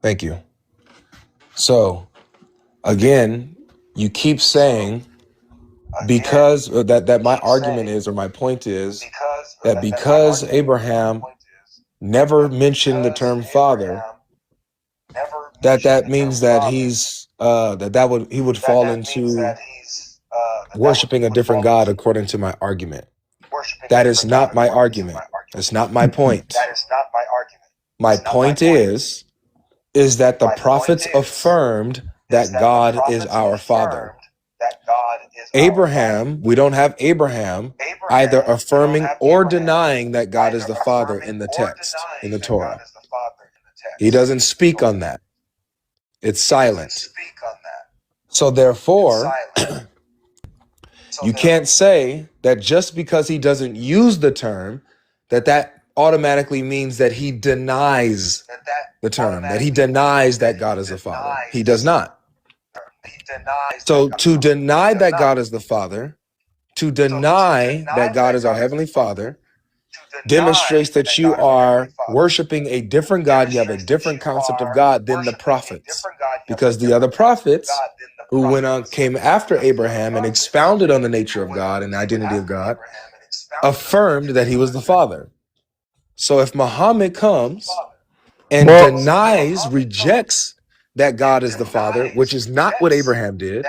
Thank you. So, again, you keep saying because that my argument is, or my point is, that because Abraham never mentioned the term father, that means that he would fall into worshiping a different God according to my argument. That is not my argument. That's not my point. My point is that the prophets affirmed that God is our father. Abraham, we don't have Abraham either affirming or denying that God is the father in the text, in the Torah. He doesn't speak on that. It's silent. So therefore, you can't say that just because he doesn't use the term, that automatically means that he denies the term, that he denies that God is the father. He does not. So to deny that God is the father, to deny that God is our heavenly father, demonstrates that you are worshiping a different God. You have a different concept of God than the prophets, because the other prophets who came after Abraham and expounded on the nature of God and the identity of God, affirmed that he was the father. So if Muhammad comes and rejects that God is the father, which is not what Abraham did,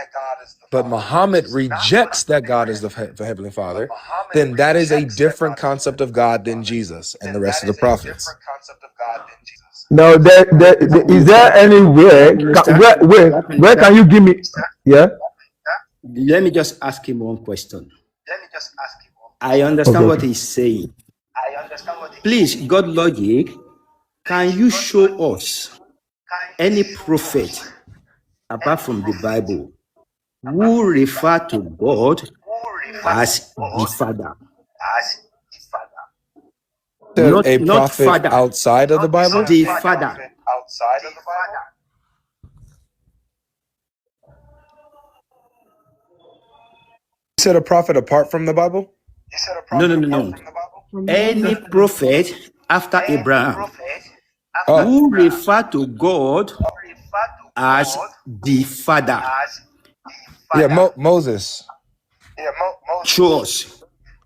but Muhammad rejects that God is the heavenly father, then that is a different concept of God than Jesus and the rest of the prophets. Now, is there any way? Where can you give me? Yeah. Let me just ask him one question. I understand what he's saying. Please, God logic, can you show us any prophet apart from the Bible who refer to God as the Father? A prophet father, outside of the Bible? The Father. You said a prophet apart from the Bible? No. Any prophet after Abraham who refer to God as the Father. Yeah, Moses. Show us.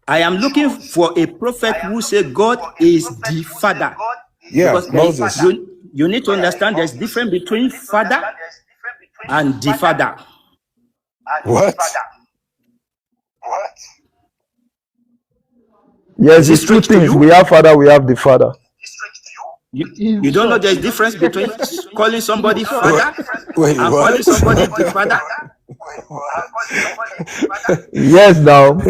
I am looking for a prophet who says God is the Father. Yeah, because Moses. You need to understand there's difference between Father and the Father. What? Yes, it's two things. We have father, we have the father. You don't know there's difference between calling somebody father and what? calling somebody the Father? Yes, now.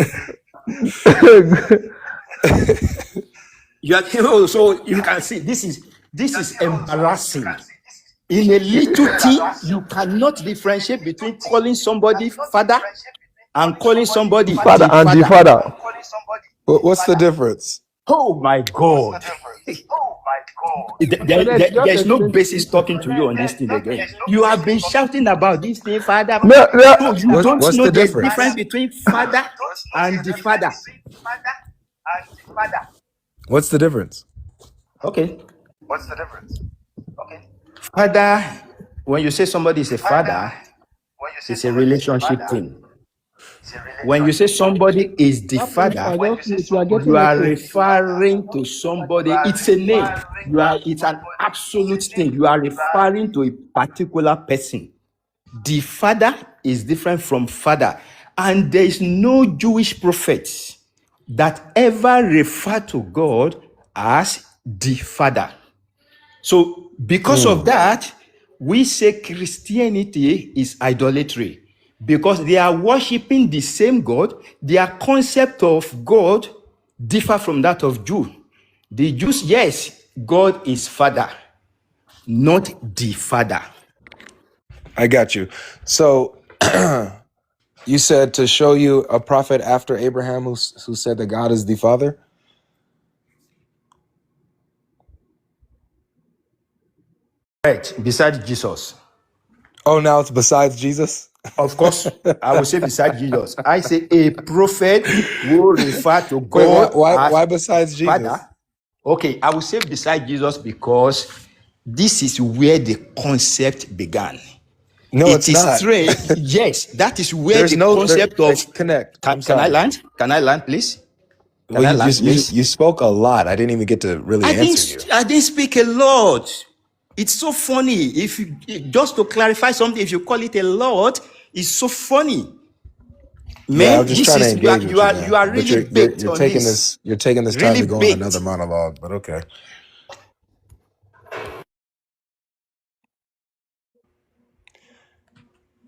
So you can see this is embarrassing. In a little thing, you cannot differentiate between calling somebody father and calling somebody Father and the father. What's the difference? Oh my God. There's no basis talking to you on this thing again. You have been shouting about this thing, Father. No. You don't know the difference between Father and the Father. What's the difference? Okay. Father, when you say somebody is a father, it's a relationship thing. When you say somebody is the father, you are referring to somebody. It's a name. It's an absolute thing. You are referring to a particular person. The father is different from father. And there is no Jewish prophet that ever refer to God as the father. So because of that, we say Christianity is idolatry, because they are worshiping the same God. Their concept of God differ from that of Jew. The Jews, yes, God is father, not the father. I got you. So you said to show you a prophet after Abraham who said that God is the father? Right, besides Jesus. Oh, now it's besides Jesus? Of course, I will say besides Jesus. I say a prophet will refer to God. Wait, why besides Jesus? Father. Okay, I will say beside Jesus because This is where the concept began. No, It it's is not. strange. Yes, that is where There's the no concept of connect. I'm can I sorry. land? Can I land, please? Well, Can I land, please? you spoke a lot. I didn't even get to really answer you. I didn't speak a lot. It's so funny. If you just to clarify something, if you call it a lot, it's so funny. Yeah, Man, I'm just trying to engage with you, man. you are But really baked you're on taking this. this time Really to go on another baked. monologue. But okay.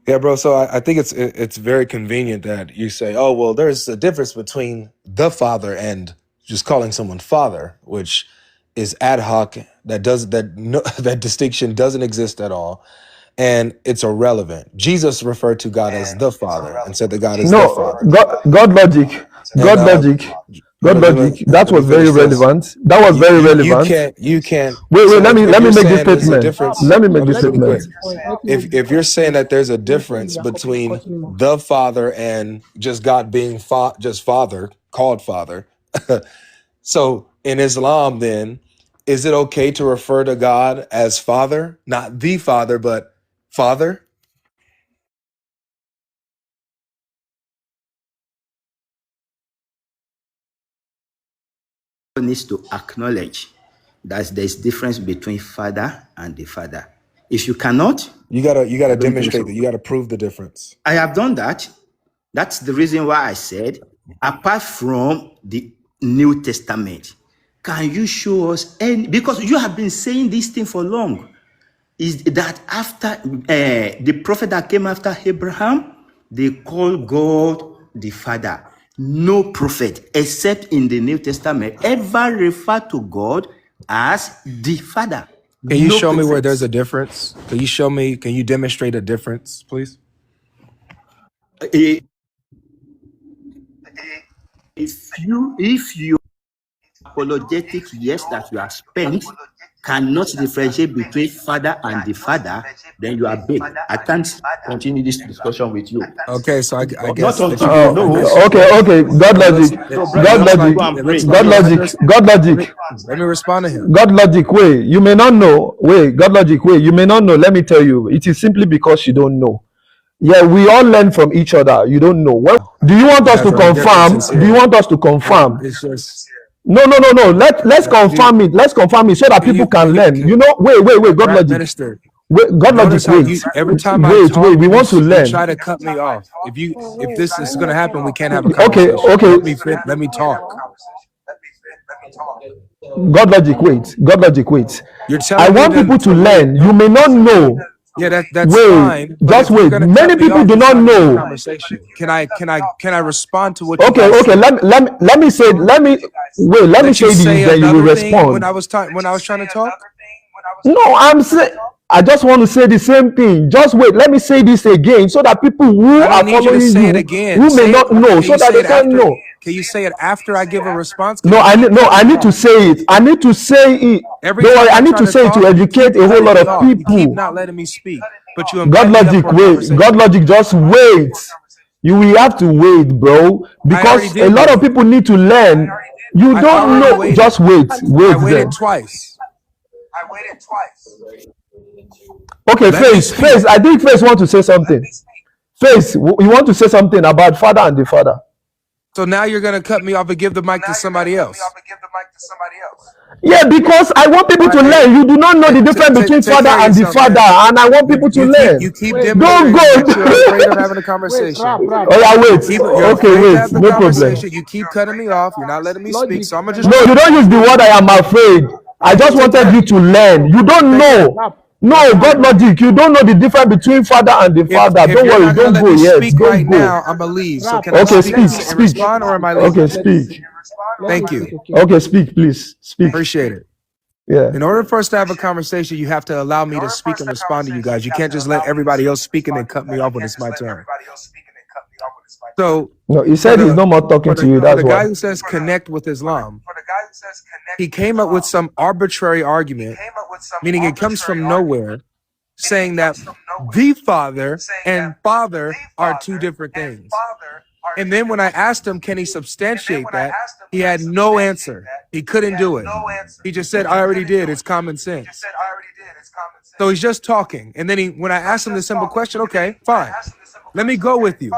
Yeah, bro. So I think it's very convenient that you say, oh, well, there's a difference between the father and just calling someone father, which is ad hoc. That distinction doesn't exist at all, and it's irrelevant. Jesus referred to God as the Father and said that God is the No, Father. God logic, And God logic, let God me logic. That let me was very finish this. relevant. That was very relevant. You can't. Wait. So if Let me you're make this saying there's a statement. difference, Let me make I'll this just be quick. statement. If you're saying that there's a difference between the Father and just God being just Father, called Father, so in Islam, then is it okay to refer to God as Father, not the Father, but Father? Needs to acknowledge that there's difference between father and the father. If you cannot, You gotta I don't think demonstrate that. so. You gotta prove the difference. I have done that. That's the reason why I said, apart from the New Testament, can you show us any? Because you have been saying this thing for long. Is that after the prophet that came after Abraham, they call God the Father. No prophet, except in the New Testament, ever refer to God as the Father. Can you No show me where there's prophets. a difference? Can you demonstrate a difference, please? Eh, If you apologetic years that you have spent cannot differentiate between father and the father, then you are big. I can't continue this discussion with you. Okay, so I Not guess that until you you I know. guess Okay. God well, logic, So, it brother, God looks like logic, go and pray. God logic, God logic, let me respond to him. God logic. Wait, you may not know. Wait, God logic. Wait, you may not know. Let me tell you. It is simply because you don't know. Yeah, we all learn from each other. You don't know. Do you want us Guys, to the difference confirm? is Do you here. want us to confirm? It's just No. Let's you confirm it. Let's confirm it so that people can learn. You know, wait. God right, logic. minister. Wait, God logic. Notice how Wait, you every time I wait. talk, We want to you learn. try to cut me off. If this is gonna happen, we can't have a Okay, conversation. okay. Let me talk. God logic. Wait. God logic. Wait. You're I telling me want people to wait. learn. You may not know. Yeah, that's Wait, fine. But just if you're wait. gonna cut Many me people off, do it's not not gonna be a know. conversation. Can I respond to what you Okay, guys okay. said? Let me say. Let me wait. Let me Let you say this. say Then you will another thing respond. when I was trying to talk. No, I'm saying. I just want to say the same thing. Just wait. Let me say this again so that people who I don't are need you to following say it you, again. who may Say it. not know, Can so you that say they it can after? know. Can you say it after I give a response? Because No, you keep cutting I me need to off. say it. I need to say it. Every Don't worry. time I I need try to to say it to talk, you educate keep a whole cutting lot me of off. You keep people. not letting me speak. But you God invite me up logic, for a wait. God conversation. logic, just wait. You will have to wait, bro, I already because a did lot of wait. people need to learn. You I don't already know. waited. Just wait. I Wait then. waited twice. Okay, Let me Face. speak. Face. I think Face want to say something. Face, you want to say something about father and the father? So now you're gonna cut me off and give the mic to somebody else. Yeah, because I want people All to right, hey, learn. You do not know the difference between take father care of and the yourself, father, man. and I want people to learn. You keep Don't demonstrating that you're afraid of go. having a conversation. Oh yeah, You're wait. Okay, afraid to wait. have the No problem. conversation. You keep cutting me off. You're not letting me speak. So I'm gonna just No, you talk. don't use the word I am afraid. All I right, just take wanted care. you to learn. You don't Take care. know. No, That's God fine. logic. You don't know the difference between father and the father. If Don't you're worry. not gonna Don't let go me yet. speak Don't right go. now, I'm gonna leave. So can I Okay, speak speak. and Speak. respond, or am I Okay, leaving? speak. Thank you. Okay, speak, please. Speak. Appreciate it. Yeah. In order for us to have a conversation, you have to allow me to speak and respond to you guys. You can't just let everybody else speak and then cut me off when it's my turn. So No, he said he's no more talking to you. for That's the guy why. who says connect with Islam, he came up with some arbitrary argument, meaning it comes from nowhere, saying that the father and father are two different things. And then when I asked him, can he substantiate that? He had no answer. He couldn't do it. He just said, I already did. It's common sense. So he's just talking. And then when I asked him the simple question, okay, fine. Let me go with you.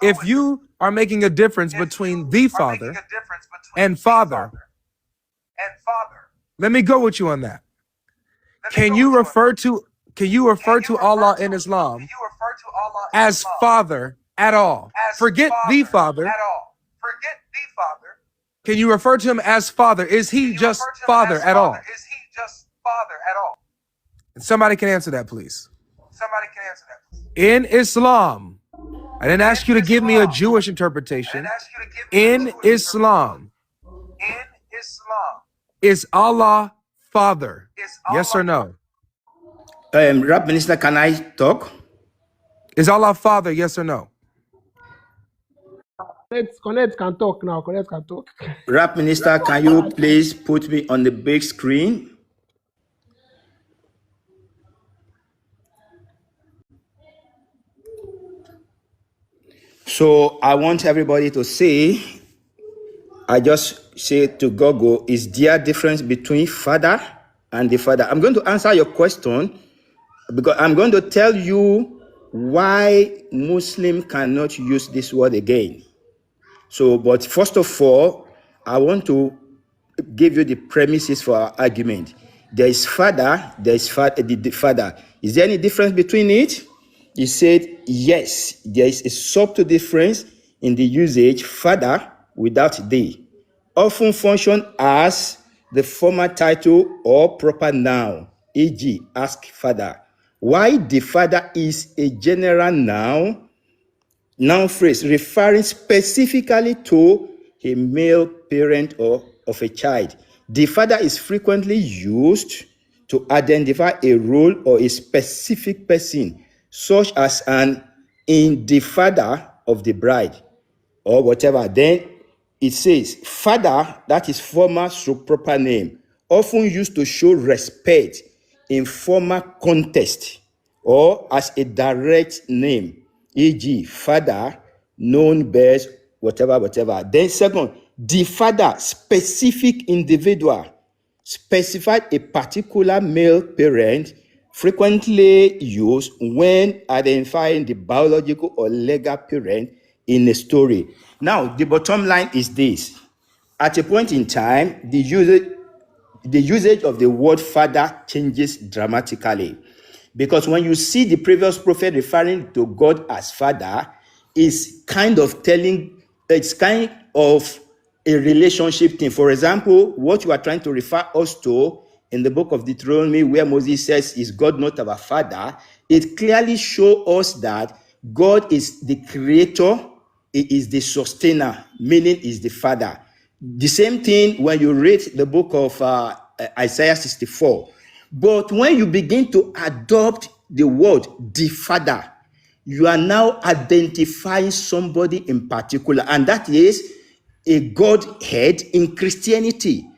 If you are making a difference between the Father and Father, let me go with you on that. Can you refer to Allah in Islam as Father at all? Forget the Father. Can you refer to him as Father? Is he just Father at all? Somebody can answer that, please. In Islam, I didn't ask you to give me a Jewish interpretation. In Islam, is Allah Father? Yes or no? Rap Minister, can I talk? Is Allah Father? Yes or no? Connect can talk now. Connect can talk. Rap Minister, can you please put me on the big screen? So I want everybody to say, I just say to Gogo, is there a difference between Father and the Father? I'm going to answer your question because I'm going to tell you why Muslim cannot use this word again. So, but first of all, I want to give you the premises for our argument. There is Father, there is the Father. Is there any difference between it? He said, yes, there is a subtle difference in the usage. Father without they often function as the former title or proper noun, e.g., ask Father. Why the Father is a general noun phrase referring specifically to a male parent or of a child. The Father is frequently used to identify a role or a specific person, such as the father of the bride or whatever. Then it says, Father, that is former stroke proper name, often used to show respect in former context or as a direct name, e.g., Father, known best, whatever. Then second, the Father, specific individual, specified a particular male parent, frequently used when identifying the biological or legal parent in a story. Now, the bottom line is this. At a point in time, the usage of the word Father changes dramatically. Because when you see the previous prophet referring to God as Father, it's kind of a relationship thing. For example, what you are trying to refer us to in the book of Deuteronomy, where Moses says, is God not our Father? It clearly shows us that God is the creator, He is the sustainer, meaning is the Father. The same thing when you read the book of Isaiah 64. But when you begin to adopt the word, the Father, you are now identifying somebody in particular, and that is a Godhead in Christianity.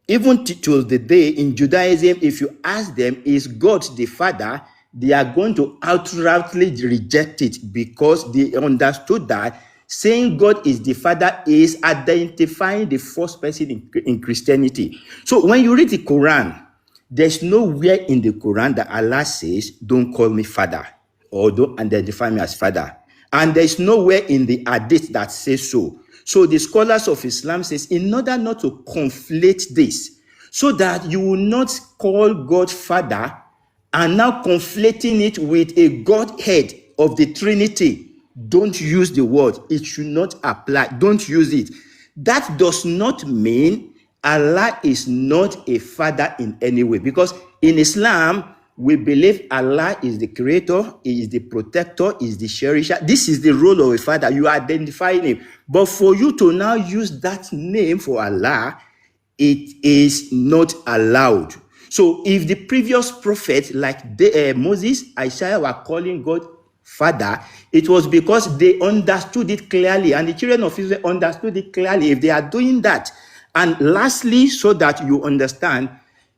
Even till the day in Judaism, if you ask them, is God the Father? They are going to outrightly reject it because they understood that saying God is the Father is identifying the first person in Christianity. So when you read the Quran, there's nowhere in the Quran that Allah says, don't call me Father or don't identify me as Father. And there's nowhere in the Hadith that says so. So the scholars of Islam says, in order not to conflate this, so that you will not call God Father and now conflating it with a Godhead of the Trinity, don't use the word. It should not apply. Don't use it. That does not mean Allah is not a father in any way, because in Islam, we believe Allah is the creator, He is the protector, He is the cherisher. This is the role of a father. You are identifying Him. But for you to now use that name for Allah, it is not allowed. So if the previous prophet, like Moses, Isaiah, were calling God Father, it was because they understood it clearly, and the children of Israel understood it clearly. If they are doing that, and lastly, so that you understand,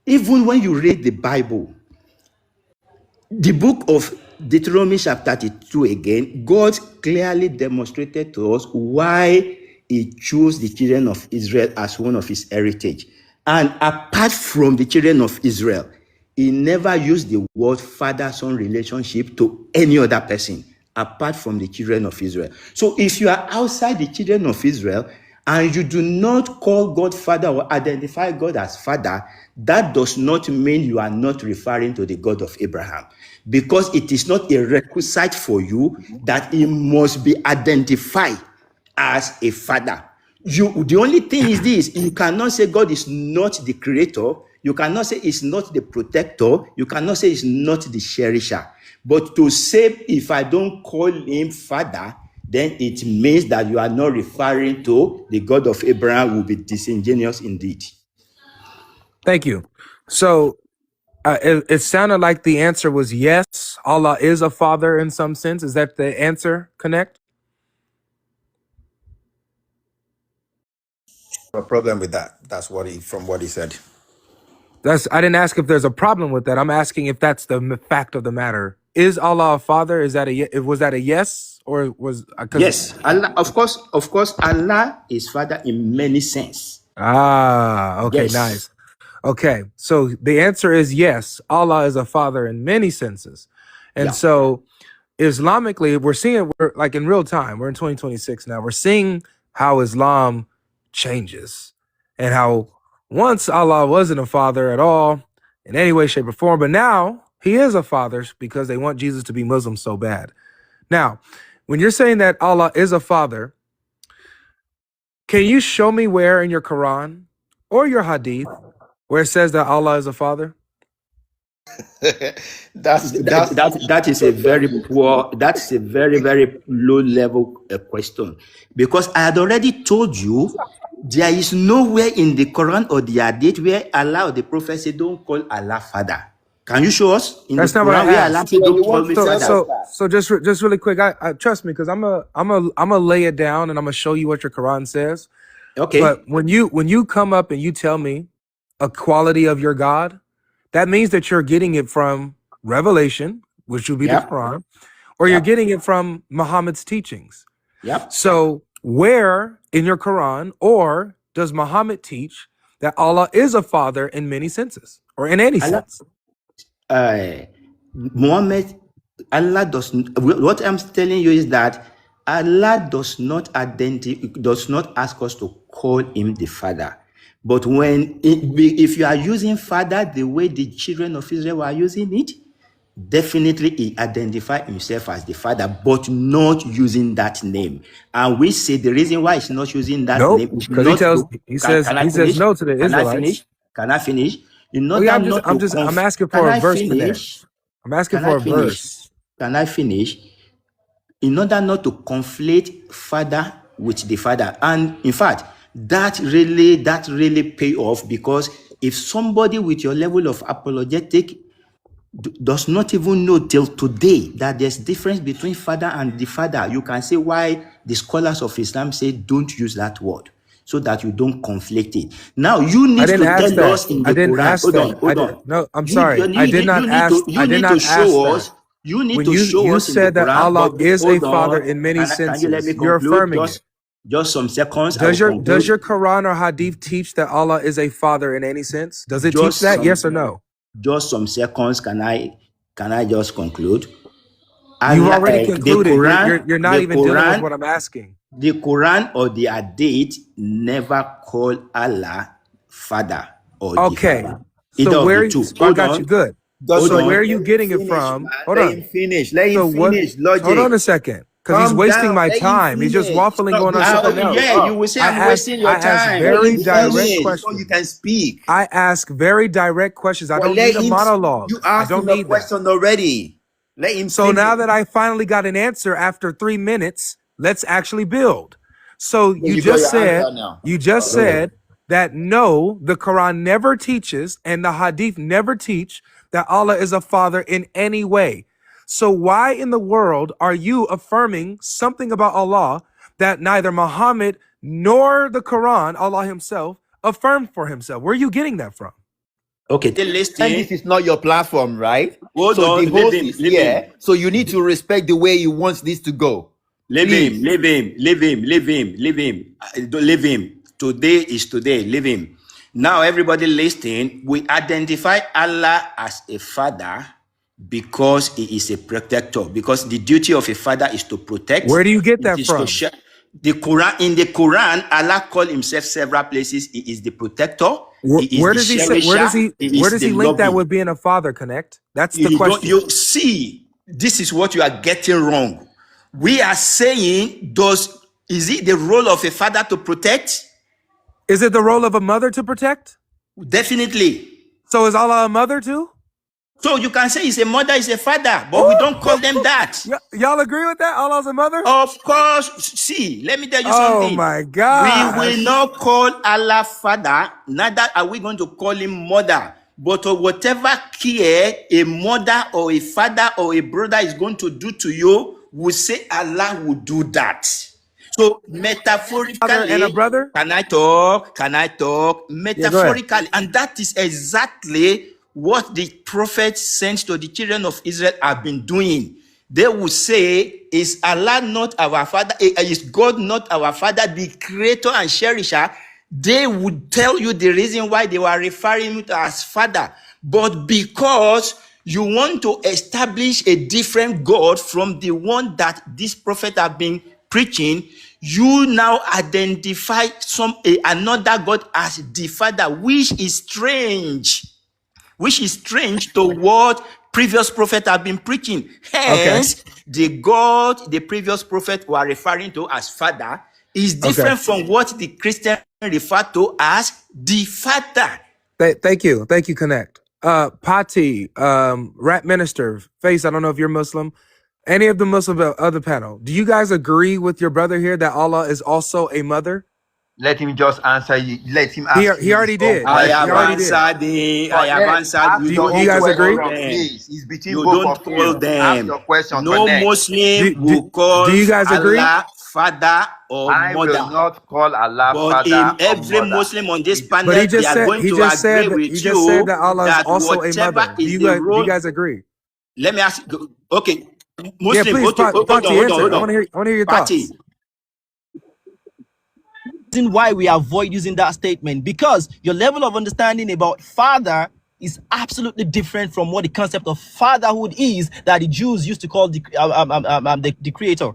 even when you read the Bible, the book of Deuteronomy chapter 32 again, God clearly demonstrated to us why he chose the children of Israel as one of his heritage. And apart from the children of Israel, he never used the word father-son relationship to any other person apart from the children of Israel. So if you are outside the children of Israel and you do not call God Father or identify God as Father, that does not mean you are not referring to the God of Abraham, because it is not a requisite for you that he must be identified as a father. The only thing is this: you cannot say God is not the creator, you cannot say he's not the protector, you cannot say he's not the cherisher. But to say, if I don't call him father, then it means that you are not referring to the God of Abraham, will be disingenuous indeed. Thank you. So it sounded like the answer was yes. Allah is a father in some sense. Is that the answer? Connect? No problem with that. That's what from what he said. I didn't ask if there's a problem with that. I'm asking if that's the fact of the matter. Is Allah a father? Was that a yes, or was Yes, Allah, of course, Allah is father in many sense. Okay, Yes. nice. Okay, so the answer is yes. Allah is a father in many senses, and so Islamically, we're like in real time. We're in 2026 now. We're seeing how Islam changes, and how once Allah wasn't a father at all in any way, shape, or form, but now he is a father because they want Jesus to be Muslim so bad. Now, when you're saying that Allah is a father, can you show me where in your Quran or your hadith where it says that Allah is a father? That is a very poor, that's a very, very low level question, because I had already told you there is nowhere in the Quran or the Hadith where Allah or the Prophet say don't call Allah Father. Can you show us in That's the not what I Quran where Allah asked. say don't call me Father? So just really quick, I trust me, because I'm a lay it down and I'm gonna show you what your Quran says. Okay. But when you come up and you tell me a quality of your God, that means that you're getting it from Revelation, which would be the Quran, or you're getting it from Muhammad's teachings. Yep. So where in your Quran or does Muhammad teach that Allah is a father in many senses or in any sense? Muhammad, Allah does not, what I'm telling you is that Allah does not ask us to call him the Father. But if you are using Father the way the children of Israel were using it, definitely he identified himself as the Father, but not using that name. And we say the reason why he's not using that name is because not he says no to the Israelites. Can I finish? I'm asking for a verse. I'm asking for a verse. Can I finish? In order not to conflate Father with the Father, and in fact, that really pay off, because if somebody with your level of apologetic does not even know till today that there's difference between Father and the Father, you can say why the scholars of Islam say don't use that word, so that you don't conflict it. Now you need to tell us in the Quran. Hold on. No, I'm sorry. I did not ask. You need to show us in the Quran. You said that Allah is a father in many senses. Can you let me You're conclude? affirming it. Just some seconds. Does your Quran or Hadith teach that Allah is a father in any sense? Does it teach that? Yes or no? Just some seconds. Can I just conclude? You've already concluded. You're not even dealing with what I'm asking. The Quran or the Hadith never call Allah Father or the Father. So where I got you good. So where are you getting it from? Hold on. Let him finish. Logic. Hold on a second. Because he's wasting my time. He's just waffling, going on something else. Yeah, you will say I'm wasting your time. I ask very direct questions. So you can speak. I ask very direct questions. I don't need a monologue. You asked him a question already. Let him So now that I finally got an answer after 3 minutes, let's actually build. So you just said that no, the Quran never teaches and the Hadith never teach that Allah is a father in any way. So why in the world are you affirming something about Allah that neither Muhammad nor the Quran, Allah himself, affirmed for himself? Where are you getting that from? Okay, And this listen. is not your platform, right? Hold So on. the host Leave him. is Leave here. him. So you need to respect the way he wants this to go. Leave Please. him. Leave him. Leave him. Leave him. Leave him. Don't leave him. Today is today. Leave him. Now, everybody listening, we identify Allah as a father because he is a protector. Because the duty of a father is to protect. Where do you get It that is to from? share. The Quran, in the Quran, Allah called himself several places. He is the protector. He is Where the does he say? cherisher. He Where is does the he link that loving. with being a father? Connect. That's the You don't. question. You see, this is what you are getting wrong. We are saying, is it the role of a father to protect? Is it the role of a mother to protect? Definitely. So is Allah a mother too? So you can say it's a mother, it's a father, but we don't call them that. Y'all agree with that? Allah's a mother? Of course. See, let me tell you Oh something. my We gosh. will not call Allah father, neither are we going to call him mother. But whatever care a mother or a father or a brother is going to do to you, we say Allah will do that. So Father and a metaphorically, brother? can I talk? Can I talk? Yeah, go ahead. Metaphorically, and that is exactly what the prophets sent to the children of Israel have been doing. They will say, is Allah not our father? Is God not our father, the creator and cherisher? They would tell you the reason why they were referring him to as father. But because you want to establish a different God from the one that this prophet have been preaching, you now identify another God as the father, which is strange to what previous prophet have been preaching. Okay. Hence, the God the previous prophet were referring to as father is different from what the Christian refer to as the father. Thank you. Thank you, Connect. Pati, Rat Minister, Face, I don't know if you're Muslim. Any of the Muslim other panel. Do you guys agree with your brother here that Allah is also a mother? Let him just answer you. Let him He ask. he already did. I He have already did. answered. I have answered. Do you guys agree? Please, it's between You both don't of call you. Ask them. your question. No Connect. Muslim will call do you guys agree? Allah father or I mother. will not call Allah But father in or every mother. Muslim on this But panel, he they just are said going he to just agree said with he just said you that Allah is that also a whatever mother. Do is you the guys role. agree? Let me ask you. Okay, Yeah, Muslim. please, Okay, hold on, Pati, hold on, answer. hold I want on. to hear your Party. thoughts. Reason why we avoid using that statement, because your level of understanding about father is absolutely different from what the concept of fatherhood is that the Jews used to call the creator.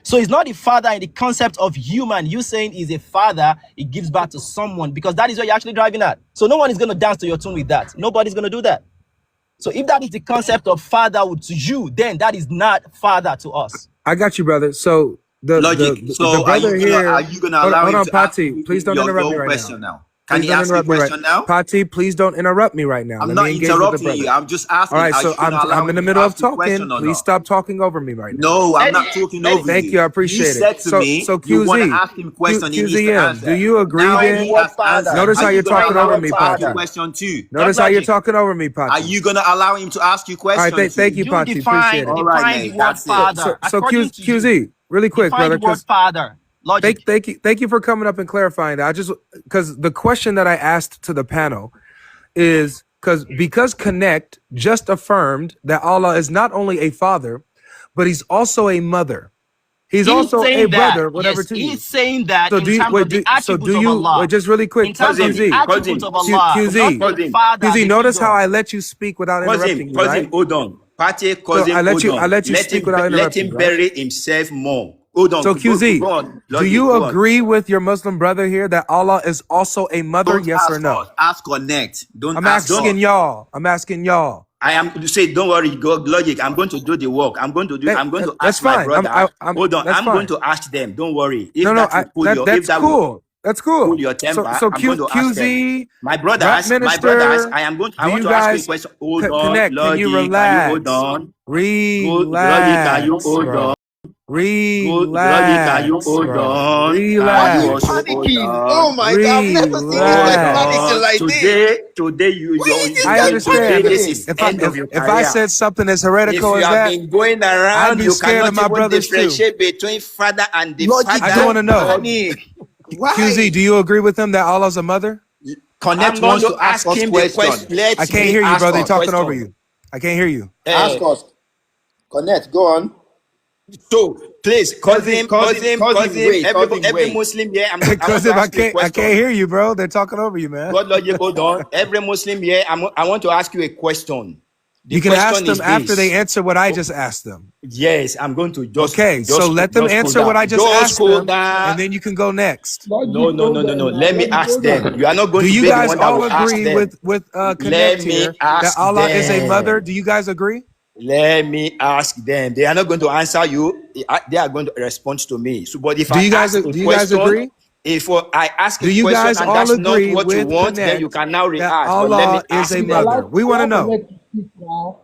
So it's not the father in the concept of human. You saying he's a father, he gives birth to someone, because that is what you're actually driving at. So no one is going to dance to your tune with that. Nobody's going to do that. So if that is the concept of fatherhood to you, then that is not father to us. I got you, brother. So the Logic. the So brother are here. you gonna Hold allow him on, to ask Pati. Please don't your interrupt me own right question now. now? Can Please he don't ask you a interrupt me right. question now? Pati, please don't interrupt me right now. I'm Let not me engage with the interrupting you. brother. I'm just All asking, right, are so you gonna allow I'm in him the to middle of ask you a question talking. or Please not? stop talking over me right now. No, I'm not talking over Thank you. I appreciate You it. said to me So you want to QZ, ask him a question, he needs to QZM, do answer. you agree Now then? he has answered. Notice Are how you you're gonna talking allow over him me, to ask you Pati. a question too? Notice how you're talking over me, Pati. Are you gonna allow him to ask you All right, question thank you, too? You Pati. Appreciate define it. All right, define the mate. word That's it. father. So According to you, QZ, really quick, define brother, the word because father. Logic. thank you for coming up and clarifying that. I just because the question that I asked to the panel is because Connect just affirmed that Allah is not only a father, but he's also a mother. He's He's also a saying that. brother, whatever Yes, to you. he's saying that So in terms of the attributes of Allah. just really quick, In terms of the QZ, attributes of Allah, not the father as QZ, a notice how figure. I let you speak without interrupting me, right? Hold on. Party, So I let hold you on. speak without Let interrupting him me, right? bury himself more. Hold on. So QZ, Go on. do Logic, you go on. agree with your Muslim brother here that Allah is also a mother? Don't Yes or ask no? us. Ask Connect. Don't I'm ask us. asking y'all. I'm asking y'all. I am say, don't worry, go logic. I'm going to do the work. I'm going to That's ask my fine. brother. Hold on, That's I'm going fine. to ask them. Don't worry. If No, that will pull your if that's that will cool. That's pull cool. your temper, So I'm going to ask them. QZ, My Rap brothers, Minister, I do want you to ask you a guys question. Hold on, connect? Can you logic, can you hold relax? on? Good logic, can you Relax, hold bro. on? Good logic, can you Relax, hold bro. on? Can you Why are you Relax. also hold panicking? on? Oh my God, I've never seen this guy Hold panicking Relax. on. like this. Today, Why is this I guy today, understand. this is panicking? end of your If I career. said something as If heretical you as have that, been going I'd around, be you scared of cannot my even brothers too. differentiate between father and the Logic, I do father. want to don't know. panic. QZ, Why? do you agree with him that Allah's a mother? Connect I'm going wants to to ask ask us him the question. question. Let I can't me hear you, ask bro. the They're talking over question. you. I can't hear you. Ask us. Connect. Go on. So please, Wait. every Muslim here. I want Because to if ask you a I can't question. hear you, bro. They're talking over you, man. God logic, hold on. Every Muslim here, I want to ask you a question. The You can ask question them is after they this. answer what I just asked them. Yes, I'm going to Okay, so let them cool answer down. what I just Just asked cool them, down. and then you can go next. No, Logic, no, hold no, no, no. on now. Let me Logic, ask hold on. them. You are not going Do to you be the guys one that all will ask agree them. with Let Connect me here that ask Allah is a mother? them. Do you guys agree? Let me ask them. They are not going to answer you. They are going to respond to me. So, but if Do I you guys ask a question, agree? if I ask a Do you question guys and all that's not agree what you with want, then you Connect can now that re-ask. But let me Allah is ask a Please them. mother? We want to know. Connect to speak now.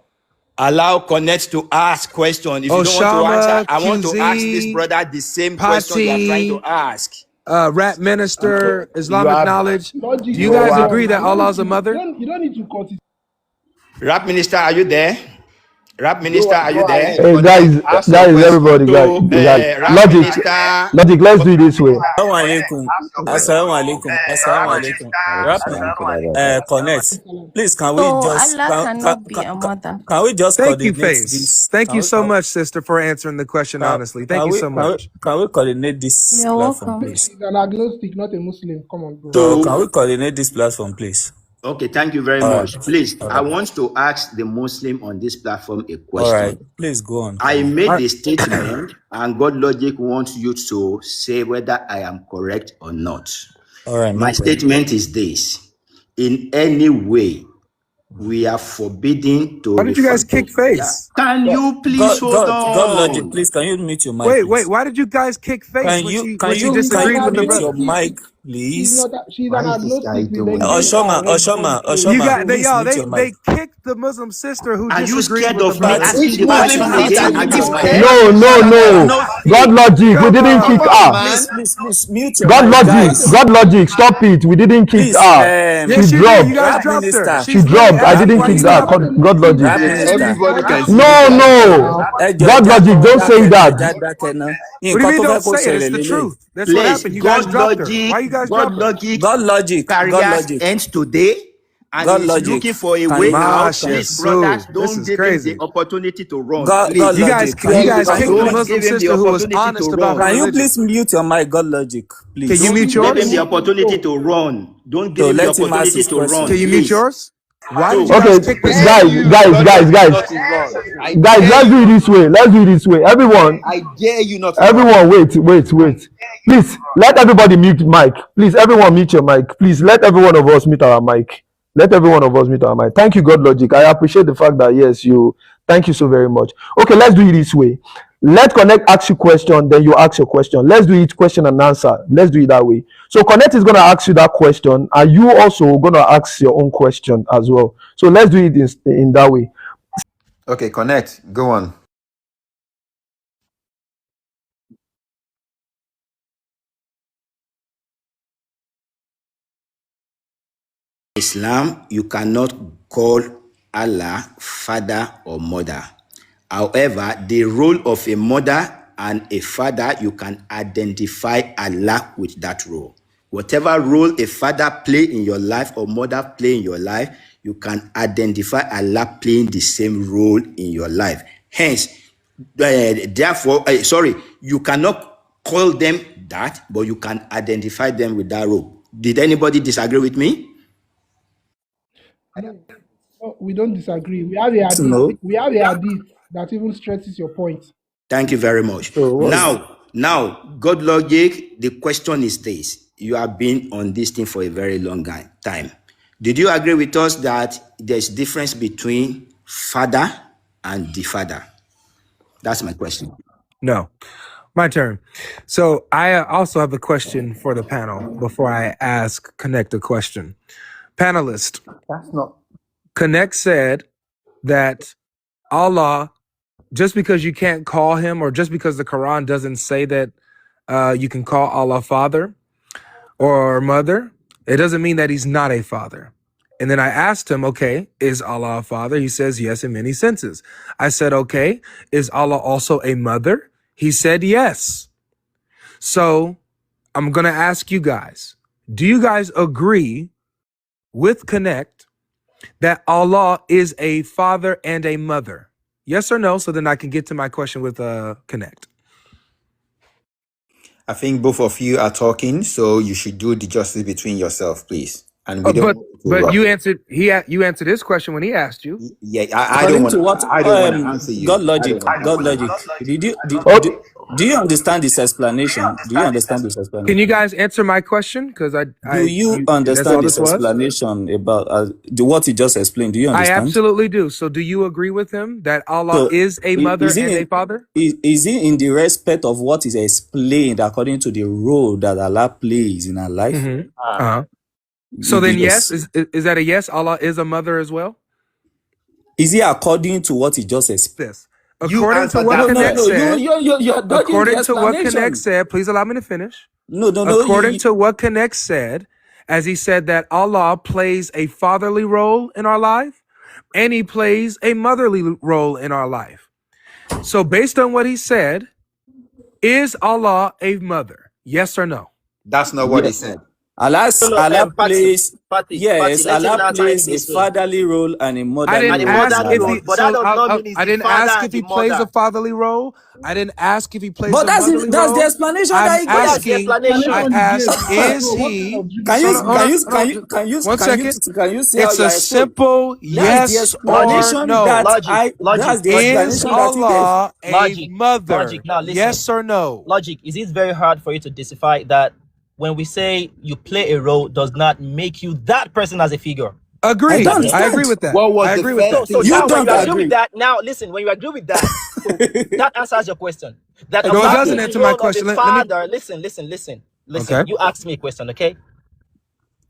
Allow Connect to ask question. If you don't want to answer, Oshama, I want to ask this QZ, brother the same question you are trying to Pati, ask. Rap Minister, You Islamic are knowledge. Logic, Do you hold guys are agree on now. that You don't Allah need is a to. mother? You don't need to cut it. Rap Minister. Are you there? Rap Minister, are you Go there? ahead. Hey Connect. guys, Ask your guys, question. everybody, guys, So, guys. Rap Logic, Minister. logic. Let's do it this way. Assalamu alaikum. Assalamu alaikum. Assalamu alaikum. Alaikum Rap, salam wa rahmatullahi connect. Please, can we So just Allah cannot be a mother. can we just Thank you, coordinate Face. this? Thank you so much, sister, for answering the question honestly. Thank you so much. Can we coordinate this You're platform, welcome. please? He's an agnostic, not a Muslim. Come on, bro. So can So, we coordinate this platform, please? okay, thank you very All right. much. Please, All I right. want to ask the Muslim on this platform a All right. question. Please go on, I connect. made the statement, and God logic wants you to say whether I am correct or not. All right, no My problem. statement is this: in any way, we are forbidden to Why did you refer guys kick to. Yeah. Face? Can you please hold God logic, on? please. Can you mute your mic, Wait. please? Why did you guys kick Face Can when you she can when she you She's can an disagreed you with the mute your brother? agnostic. mic, She's please? not. She's Why an is this guy agnostic. We doing negate this? her Oshoma, They, please y'all, mute your mic. they kicked the Muslim sister who Are you disagreed scared with the of me brother. Party, asking Which the Muslim question party, sister? again? Are Are you you party, mad? scared? No, no, You have no. no God faith. logic, we Come didn't on. kick Come on, her. man. please mute your God mic, logic, not a guys. God Muslim. logic, stop it. We didn't kick Please, her. She Yes, you did. You dropped. guys rap dropped her. minister, She She's literally dropped. I asking didn't why kick you She's that. dropped not a her. God Muslim. logic. rap Wait, minister. everybody Not a can see No, this Muslim guy. sister no. now. God logic, don't say that. What do you mean don't Nǹkan tó fẹ́ kó say it? It's ṣẹlẹ̀ the lélẹ̀. truth. That's what Please, happened. You guys dropped her. Why you guys God drop her? logic God careers logic, ends today, and God he is logic. looking for a Can way you, out. can, Please, Masha brothers, This don't is give him the crazy. opportunity to run. God You Please, guys logic, you Please, guys kicked the don't connect. Muslim give him the sister who was opportunity to honest about her can run. you religion. please mute your mic, God logic, Can you please? mute Don't give Not a him the yours? Muslim opportunity though. to run. Don't give So him the let him ask opportunity his to Can run. question. you mute Please. yours? Why did you So, guys Okay, kick the Dare sister? you not to guys. not to run. I Guys, dare let's you do it not this to way. run. Let's do it this way. I dare you not to run. Everyone, wait. Please, let everybody mute mic. Please, everyone mute your mic. Please, let every one of us mute our mic. Let every one of us mute our mic. Thank you, God Logic. I appreciate the fact that, yes, you, thank you so very much. Okay, let's do it this way. Let Connect ask you question, then you ask your question. Let's do it question and answer. Let's do it that way. So Connect is going to ask you that question, and you also going to ask your own question as well. So let's do it in that way. Okay, connect. Go on. Islam, you cannot call Allah father or mother. However, the role of a mother and a father, you can identify Allah with that role. Whatever role a father play in your life or mother play in your life, you can identify Allah playing the same role in your life. Hence, you cannot call them that, but you can identify them with that role. Did anybody disagree with me? No, no, we don't disagree. We have a hadith. No. We have a hadith that even stresses your point. Thank you very much. So what's Now, God logic, the question is this. You have been on this thing for a very long time. Did you agree with us that there's difference between father and the father? That's my question. No. My turn. So I also have a question for the panel before I ask Connect a question. Panelist, That's not. Connect said that Allah, just because you can't call him or just because the Quran doesn't say that you can call Allah father or mother, it doesn't mean that he's not a father. And then I asked him, okay, is Allah a father? He says yes in many senses. I said, okay, is Allah also a mother? He said yes. So I'm going to ask you guys, do you guys agree with Connect that Allah is a father and a mother? Yes or no? So then I can get to my question with Connect. I think both of you are talking, so you should do the justice between yourself, please. And we don't want to But rush. you answered you answered his question when he asked you. Yeah, I According don't to what want. I don't want to answer you. God I logic, don't want to God answer you. logic. Okay. Do you understand this explanation? Do you understand this Can explanation? you guys answer my question? Because Do you that's all understand this this was. explanation about what he just explained? Do you I understand? absolutely do. So do you agree with him that Allah So is a mother is and a it father? is it in the respect of what is explained according to the role that Allah plays in our life? Mm-hmm. Uh-huh. So then, yes, is that a yes? Allah is a mother as well. Is it according to what he just explained? This, according to what No, Connect said. you're dodging the According to what Connect explanation. said, please allow me to finish. No. According to what Connect said, as he said that Allah plays a fatherly role in our life, and he plays a motherly role in our life. So based on what he said, is Allah a mother? Yes or no? That's not what he said. Allah plays Patty, let him Allah answer plays it a this way. fatherly role and a I motherly didn't role. ask if he. But that does not mean he's I the didn't father ask and if he the plays a mother. fatherly role. I didn't ask if he plays But a motherly that's role. the explanation I'm that he That's the asking. explanation. I asked, is he? One second. Can you see how It's you a are explaining? simple yes or no. That's the Is explanation that he gave. Allah a mother? Logic. Now listen. Yes or no? Logic. Is it very hard for you to decipher that when we say you play a role does not make you that person as a figure? Agree. I don't I agree with that. What was I the agree with first that. So You now when don't you agree agree. with that, now listen, when you agree with that, so that answers your question. That No, it Allah doesn't plays answer the my role of question. a Let me- father. Listen. Okay. You asked me a question, okay?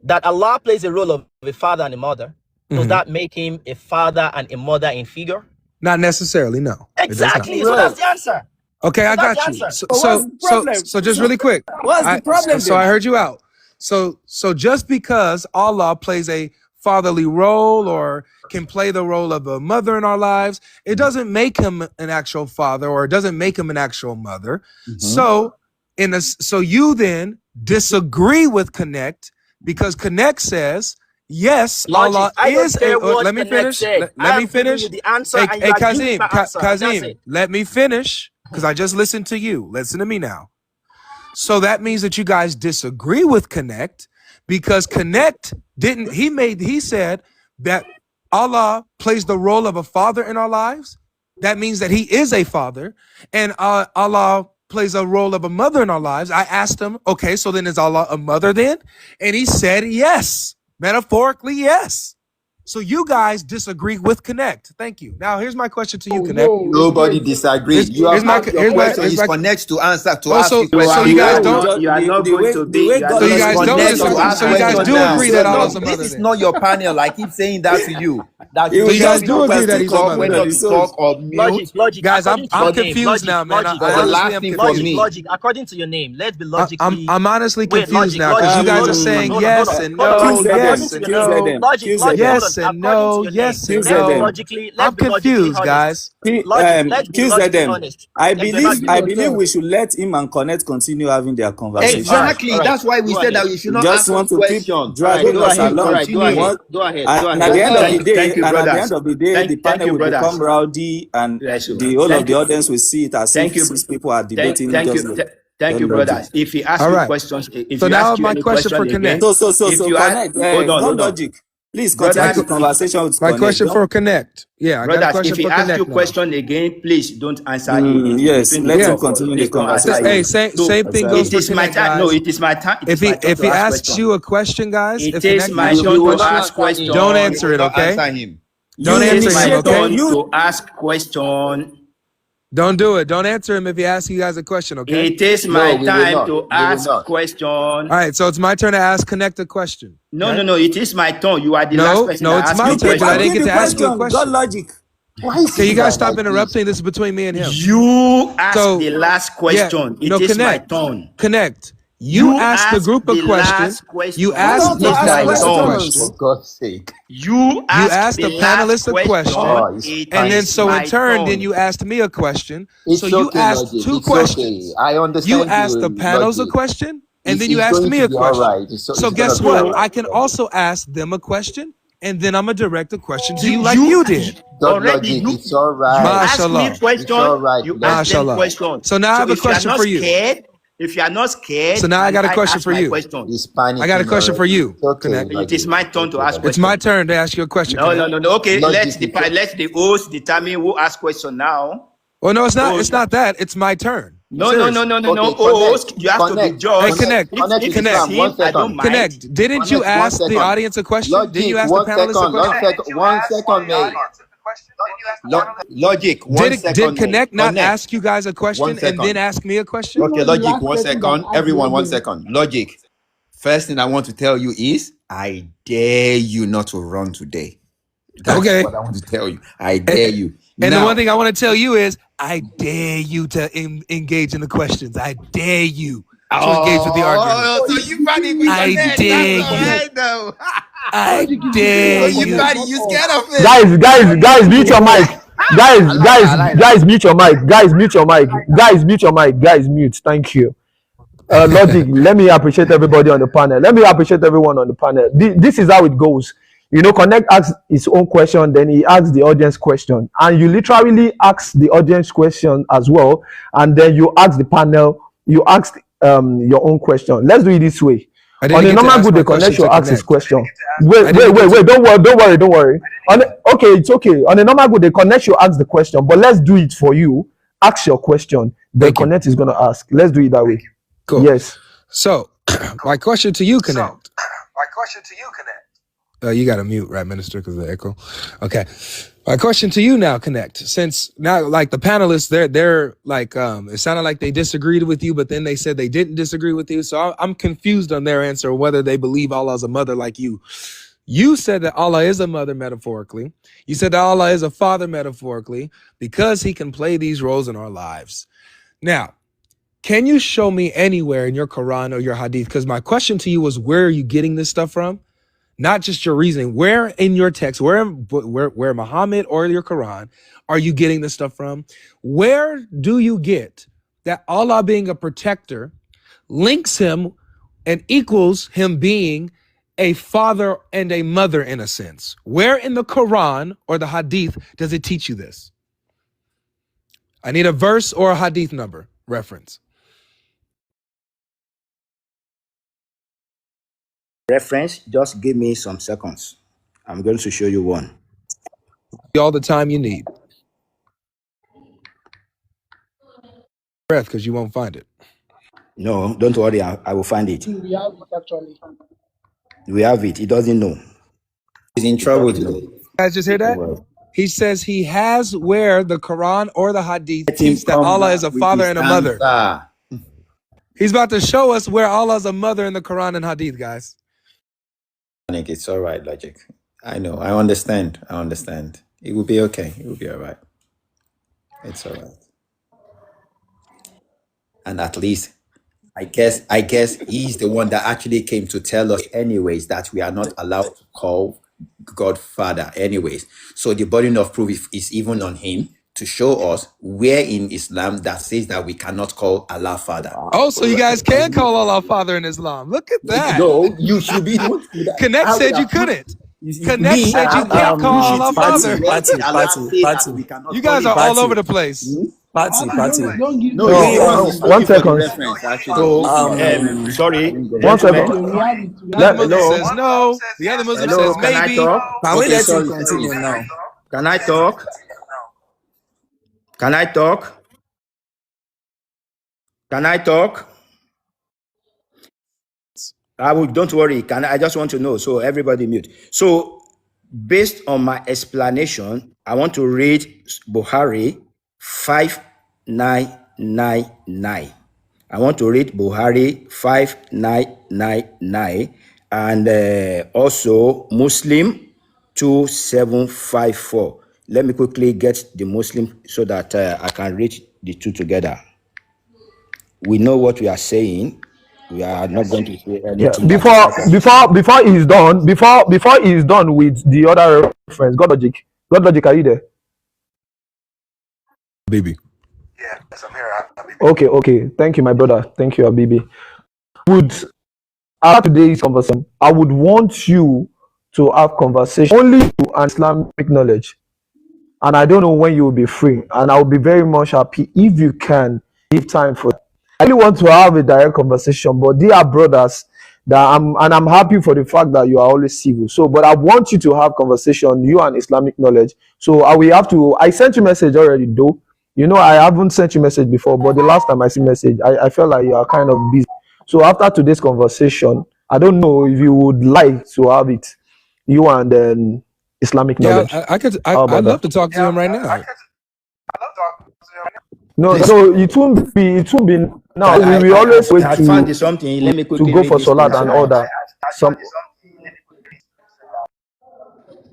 That Allah plays a role of a father and a mother. Does that make him a father and a mother in figure? Not necessarily. No. It does not. Exactly. So that's the answer. Okay, I That's got the you. answer. what's the problem? So just really quick. What's the problem So I then? heard you out. So just because Allah plays a fatherly role or can play the role of a mother in our lives, it doesn't make him an actual father or it doesn't make him an actual mother. So so you then disagree with Connect because Connect says yes, Logic. Allah I don't is care a. what let me Connect finish. said. Let I me am giving finish. you the answer Hey, and you agree with Kazim, my answer. That's Kazim, it. let me finish because I just listened to you. Listen to me now. So that means that you guys disagree with Connect because Connect didn't. He said that Allah plays the role of a father in our lives. That means that he is a father, and Allah plays a role of a mother in our lives. I asked him, okay, so then is Allah a mother then? And he said yes, metaphorically yes. So you guys disagree with Connect. Thank you. Now here's my question to you, Connect. Nobody disagreed. You have asked your question. It's Connect to answer to ask you so questions. you guys The don't. You are not way going to be. the way You are God So you not guys going don't to Connect to disagree. ask So you guys questions do now. agree that No, Allah's a mother this is then. not your panel. I keep saying that to you. That He you will you guys just do agree that he's a talk mother when then. not to talk or mute. Logic. Guys, I'm According to your name, confused now, man. Logic. I The honestly last am thing for confused. me. Logic. According to your name, let's be logically. I'm honestly Wait, confused logic, now because you logic, guys hold are on, saying hold on, yes hold on, and hold on. no, According yes to and your name, no, logic, hold yes on. and According to no, your name, yes and let's be no. logically, I'm confused, honest. guys. Logic, let's be logically them. honest. I Then you're not doing believe it. we should let him and Connect continue having their conversation. Exactly. All right. That's why we Go said ahead. that you should not Just ask us want to keep questions. dragging So us that you along. continue. Go ahead. And at the end of the day, Thank you, brothers. the panel will become rowdy, and the whole of the audience will see it as if six people are debating. Thank you, brothers. If he asks All you right. questions, if So you now ask you my any question for question again, Connect. So you Connect, hold on. logic. Please continue Brothers, the conversation with My Connect. question for Connect. Yeah, I got a brothers, question if he for asks you Connect now. question again, please don't answer him. It is Yes, between let the two him of us. continue the Please don't answer conversation. Hey, him. So same thing goes it for is my Connect, time. No, guys. it is my time. It is If my turn he to ask asks question. you a question, guys, It if is Connect my asks you a turn to question, ask question. don't answer it, okay? Answer him. Don't It answer is him, my okay? turn to ask question. Don't do it. Don't answer him if he asks you guys a question, okay? It is No, my we will time not. to We will ask not. question. All right, so it's my turn to ask Connect a question. No, okay? no. It is my turn. You are the last person that it's asked my me turn, but I question. didn't get to ask you a God question. logic. Why is Can you guys that stop like interrupting? This is between me and him. You asked So, the last question. Yeah, It is my Connect. turn. Connect. You asked the asked group a the question. last question. You asked to the ask panelists a questions. question. For God's sake. You asked the the last panelists a question. Oh, it's It And then is so in my turn, then turn. you asked me a question. It's So you okay, asked Logic. two It's questions. okay. I You understand asked the you, panels a Logic. question. and then you it's asked going me to a be all question. right. So So it's gonna guess be all what? I right. can also ask them a question, and then I'm gonna direct a question to You you like you did. God already logic, you it's all you right. ask me Mashallah. It's all question, right, you ask logic. them Mashallah. question. So now I So have a if you are question not for you. scared, if you are not scared, So now I can got a I question ask for my you. question? He's I got a panicking question for already. you, It's okay, Connect. It is logic. my It's turn to okay, ask It's logic. my question. turn to ask you a question, No, Connect. no, no, no. Okay, Logic, let the host determine who asks question now. Well, no, it's not. It's Host. not that. It's my turn. No, no, no, Seriously. no, no, no. okay, Host, you have to be Hey, just. Connect. Connect If with it is Connect. Islam. him, I don't mind. Connect. Didn't you Connect, one ask the second. audience a question? Didn't you Logic, ask the one panelists a second. question? One second, mate. Logic, Did Connect not Connect. ask you guys a question and then ask me a He question? Okay, was the logic, last one person that second. asked Everyone, the 1 audience. second. Logic. First thing I want to tell you is I dare you not to run today. That's Okay. what I want to tell you. I dare you. And the one Now, thing I want to tell you is, I dare you to engage in the questions. I dare you to engage with the argument. oh, so you buddy with I Connect. dare That's all you. right, though. I Logic is defending dare So your you you. connect, buddy, not you us. scared of it. Guys, mute your mic. Guys, I like guys, that. I like that. guys, mute your mic. Guys, mute your mic. Guys, mute your mic. Guys, mute. Thank you. Logic, let me appreciate everybody on the panel. Let me appreciate everyone on the panel. This is how it goes. You know, Connect asks his own question, then he asks the audience question, and you literally ask the audience question as well, and then you ask the panel, you ask your own question. Let's do it this way. I On didn't a get to normal ask good, my the question connection to asks his Connect. question. I Wait. didn't get to- Don't worry. Okay, it's okay. On a normal good, the connection asks the question, but let's do it for you. Ask your question, then Thank you. Connect is gonna ask. Let's do it that way. Cool. Yes. So, my question to you, Connect. You got to mute, right, Minister, because of the echo. Okay. My question to you now, Connect. Since now, like the panelists, they're like, it sounded like they disagreed with you, but then they said they didn't disagree with you. So I'm confused on their answer, whether they believe Allah is a mother like you. You said that Allah is a mother metaphorically. You said that Allah is a father metaphorically because he can play these roles in our lives. Now, can you show me anywhere in your Quran or your hadith? Because my question to you was, where are you getting this stuff from? Not just your reasoning. Where in your text, where Muhammad or your Quran are you getting this stuff from? Where do you get that Allah being a protector links him and equals him being a father and a mother in a sense? Where in the Quran or the hadith does it teach you this? I need a verse or a hadith number reference. Reference, just give me some seconds. I'm going to show you one. All the time you need. Breath, because you won't find it. No, don't worry, I will find it. We have it actually. We have it. He doesn't know. He's in trouble today. You guys just hear that? He says he has where the Quran or the hadith teach that Allah is a father and a mother. He's about to show us where Allah is a mother in the Quran and hadith, guys. It's all right, logic. I know. I understand. It will be okay. It will be all right. It's all right. And at least, I guess he's the one that actually came to tell us anyways that we are not allowed to call God Father anyways. So the burden of proof is even on him to show us where in Islam that says that we cannot call Allah Father. Oh, so you guys can call Allah Father in Islam. Look at that. No, you should be the one to do that. Connect said you couldn't. Connect said you can't call Allah Father. You guys are all over the place. Don't give No, one second. Sorry. 1 second. We have it. The other Muslim says no. The other Muslim says Can I maybe. talk? Can we Okay, let sorry, him continue now? Can I talk? Can I talk? Can I talk? Don't worry. I just want to know. So everybody mute. So based on my explanation, I want to read Buhari 5999. I want to read Buhari 5999 and also Muslim 2754. Let me quickly get the Muslim so that I can read the two together. We know what we are saying. We are not going to say anything. Before he's done, before he's done with the other reference, God logic, are you there? Baby. Okay. Thank you, my brother. Thank you, Abibi. would, after today's conversation, I would want you to have conversation only you and Islamic knowledge. And I don't know when you will be free. And I will be very much happy if you can give time for that. I really want to have a direct conversation, but they are brothers I'm happy for the fact that you are always civil. So, but I want you to have conversation, you and Islamic knowledge. So I sent you message already though. You know, I haven't sent you message before, but the last time I see message, I felt like you are kind of busy. So after today's conversation, I don't know if you would like to have it, you and Islamic Yeah, knowledge. I'd love to talk to him right now. No, Please. so it won't be now. We always wait I found something. Let me quickly to go read for this Salat thing. and order.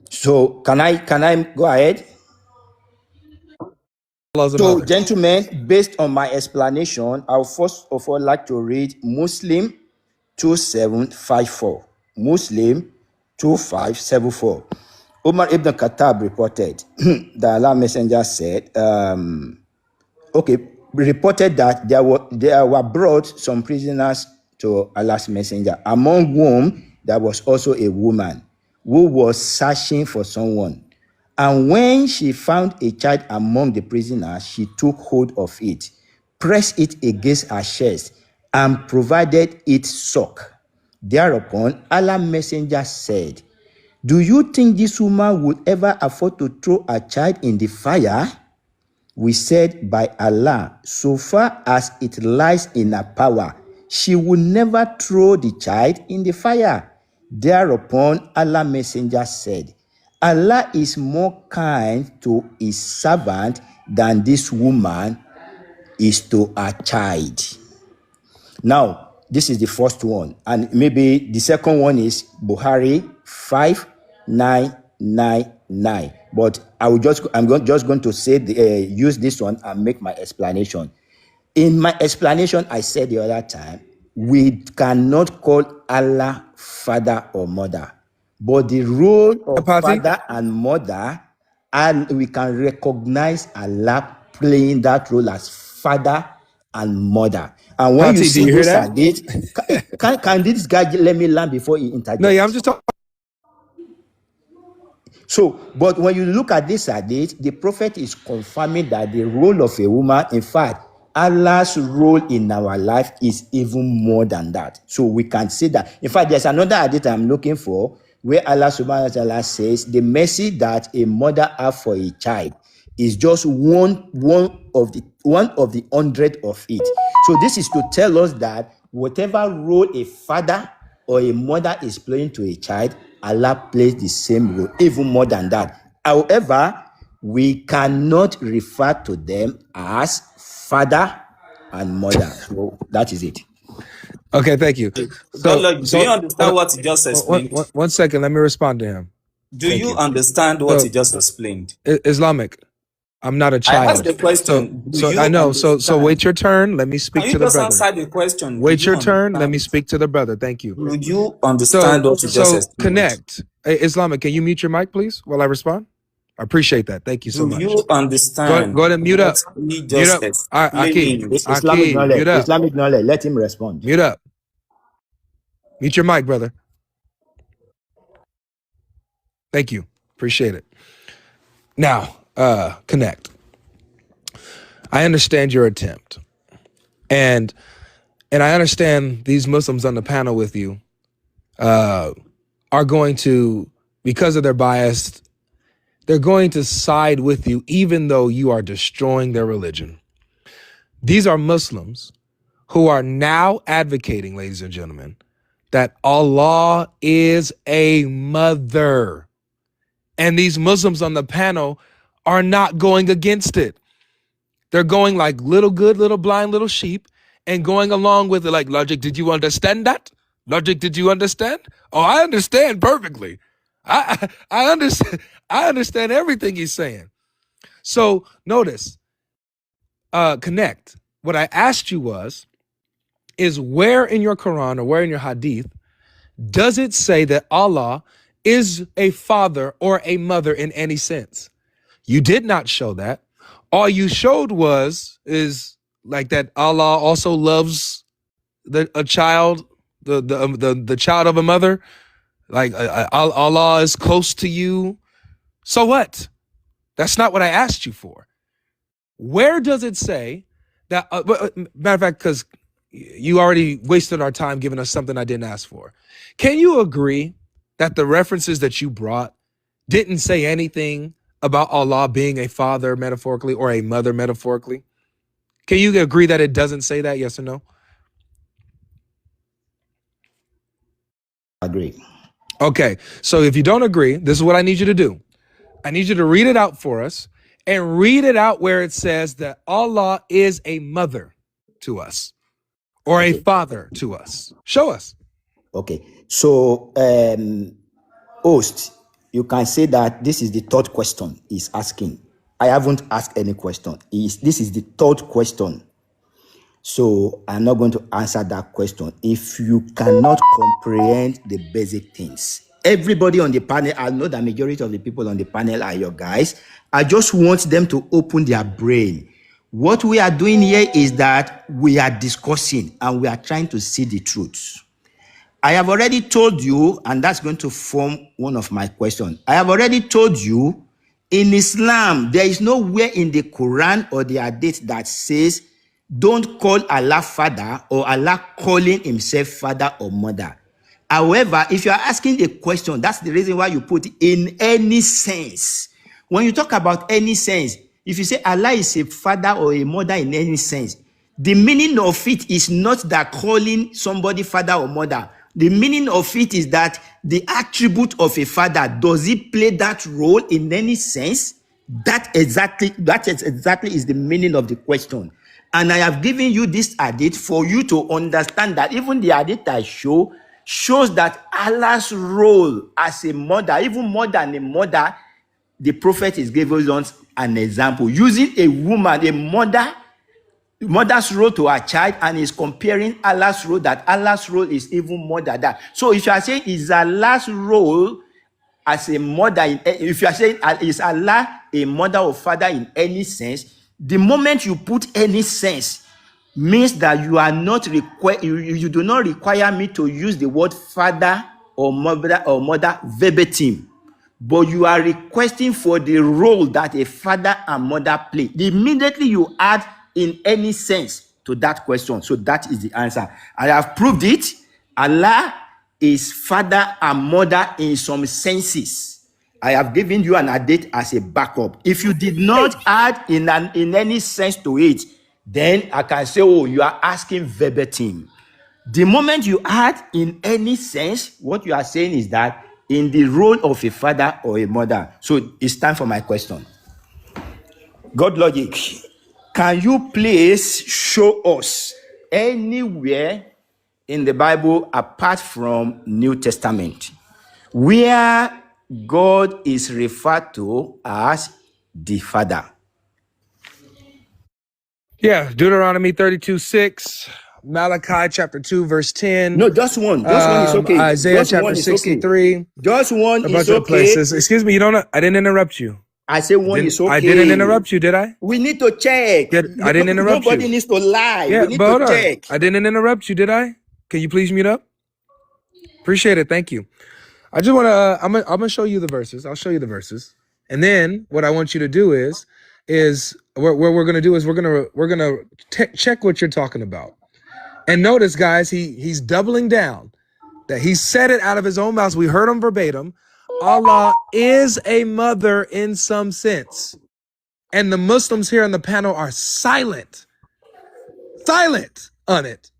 So can I go ahead? So, gentlemen, based on my explanation, I would first of all like to read Muslim 2754. Muslim 2574. Umar ibn Khattab reported, the Allah Messenger said, reported that there were brought some prisoners to Allah's Messenger, among whom there was also a woman who was searching for someone. And when she found a child among the prisoners, she took hold of it, pressed it against her chest, and provided it suck. Thereupon, Allah's Messenger said, "Do you think this woman would ever afford to throw a child in the fire?" We said, "By Allah, so far as it lies in her power, she will never throw the child in the fire." Thereupon, Allah's Messenger said, "Allah is more kind to his servant than this woman is to her child." Now, this is the first one, and maybe the second one is Buhari 5999. But I'm just going to say use this one and make my explanation. In my explanation, I said the other time, we cannot call Allah father or mother, but the role of father and mother, and we can recognize Allah playing that role as father and mother. And when you see this hadith, can this guy let me learn before he interjects? No, yeah, I'm just talking. So, but when you look at this hadith, the prophet is confirming that the role of a woman, in fact, Allah's role in our life is even more than that. So we can say that. In fact, there's another hadith I'm looking for where Allah subhanahu wa ta'ala says the mercy that a mother has for a child is just one of the 100 of it. So this is to tell us that whatever role a father or a mother is playing to a child, Allah plays the same role, even more than that. However, we cannot refer to them as father and mother. So that is it. Okay, thank you. Do you understand what he just explained? One second, let me respond to him. Do you understand what he just explained? Islamic, I'm not a child. I asked the question. I know. So wait your turn. Let me speak to the brother. Can you just answer the question? Wait your turn. Let me speak to the brother. Thank you. Do you understand what you just explained? Connect. Islamic, can you mute your mic, please, while I respond? I appreciate that. Thank you so much. Do you understand? Go ahead and mute up. Mute up. Islamic knowledge. Islamic knowledge. Let him respond. Mute up. Mute your mic, brother. Thank you. Appreciate it. Now, Connect. I understand your attempt. And I understand these Muslims on the panel with you are going to, because of their bias, they're going to side with you even though you are destroying their religion. These are Muslims who are now advocating, ladies and gentlemen, that Allah is a mother. And these Muslims on the panel are not going against it. They're going like little good, little blind, little sheep and going along with it like, Logic, did you understand that? Logic, did you understand? Oh, I understand perfectly. I understand. I understand everything he's saying. So notice, Connect. What I asked you is where in your Quran or where in your hadith does it say that Allah is a father or a mother in any sense? You did not show that. All you showed is like that Allah also loves a child, the child of a mother, like Allah is close to you. So what? That's not what I asked you for. Where does it say that? Matter of fact, because you already wasted our time giving us something I didn't ask for. Can you agree that the references that you brought didn't say anything about Allah being a father metaphorically or a mother metaphorically? Can you agree that it doesn't say that? Yes or no? Agree. Okay, so if you don't agree, this is what I need you to do. I need you to read it out for us and read it out where it says that Allah is a mother to us or a father to us. Show us. Okay. So, host, you can say that this is the third question he's asking. I haven't asked any question. This is the third question. So I'm not going to answer that question. If you cannot comprehend the basic things, everybody on the panel, I know the majority of the people on the panel are your guys. I just want them to open their brain. What we are doing here is that we are discussing and we are trying to see the truth. I have already told you, and that's going to form one of my questions. I have already told you, in Islam, there is nowhere in the Quran or the Hadith that says, don't call Allah father or Allah calling himself father or mother. However, if you are asking a question, that's the reason why you put in any sense. When you talk about any sense, if you say Allah is a father or a mother in any sense, the meaning of it is not that calling somebody father or mother. The meaning of it is that the attribute of a father, does he play that role in any sense? That exactly is the meaning of the question. And I have given you this hadith for you to understand that even the hadith I shows that Allah's role as a mother, even more than a mother, the prophet is giving us an example using a woman, a mother's role to her child, and is comparing Allah's role, that Allah's role is even more than that. So if you are saying is Allah's role as a mother, if you are saying is Allah a mother or father in any sense, the moment you put any sense means that you are not you do not require me to use the word father or mother verbatim, but you are requesting for the role that a father and mother play. Immediately you add in any sense to that question. So that is the answer. I have proved it. Allah is father and mother in some senses. I have given you an hadith as a backup. If you did not add in any sense to it, then I can say, oh, you are asking verbatim. The moment you add in any sense, what you are saying is that in the role of a father or a mother. So it's time for my question. God logic, can you please show us anywhere in the Bible apart from New Testament where God is referred to as the Father? Yeah, Deuteronomy 32:6, Malachi chapter 2, verse 10. No, just one. Just one is okay. Isaiah Just chapter one is 63. Okay. Just one a is bunch okay. Of places. Excuse me, I didn't interrupt you. I say one is okay. I didn't interrupt you, did I? We need to check. I didn't interrupt Nobody you. needs to lie. Yeah, we need but to hold check. on. I didn't interrupt you, did I? Can you please mute up? Appreciate it. Thank you. I just want to, I'm going to show you the verses. I'll show you the verses. And then what I want you to do is what we're going to do is we're going to check what you're talking about. And notice, guys, he's doubling down that he said it out of his own mouth. We heard him verbatim. Allah is a mother in some sense. And the Muslims here on the panel are silent on it.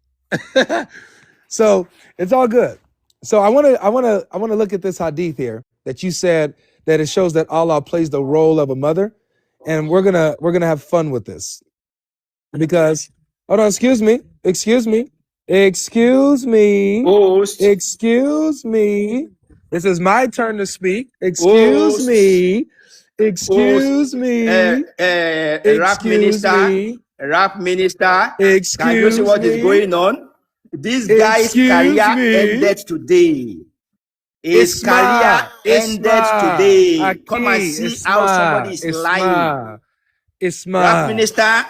So it's all good. So I want to look at this hadith here that you said that it shows that Allah plays the role of a mother, and we're gonna have fun with this because hold on, excuse me. This is my turn to speak. Excuse me. Rap minister. Can you see what is going on? This guy's career ended today. His career ended today. Come and see how somebody is lying. Rap minister.